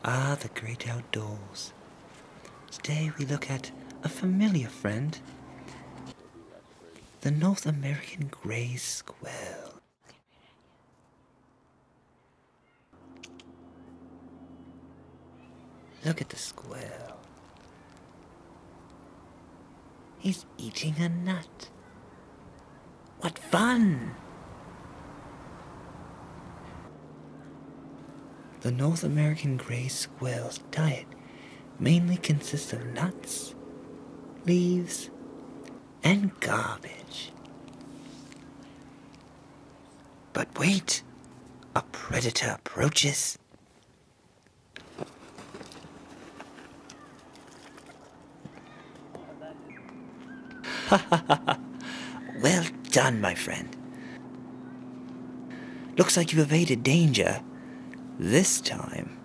Ah, the great outdoors. Today we look at a familiar friend, the North American gray squirrel. Look at the squirrel. He's eating a nut. What fun! The North American gray squirrel's diet mainly consists of nuts, leaves, and garbage. But wait! A predator approaches. Well done, my friend. Looks like you evaded danger. This time,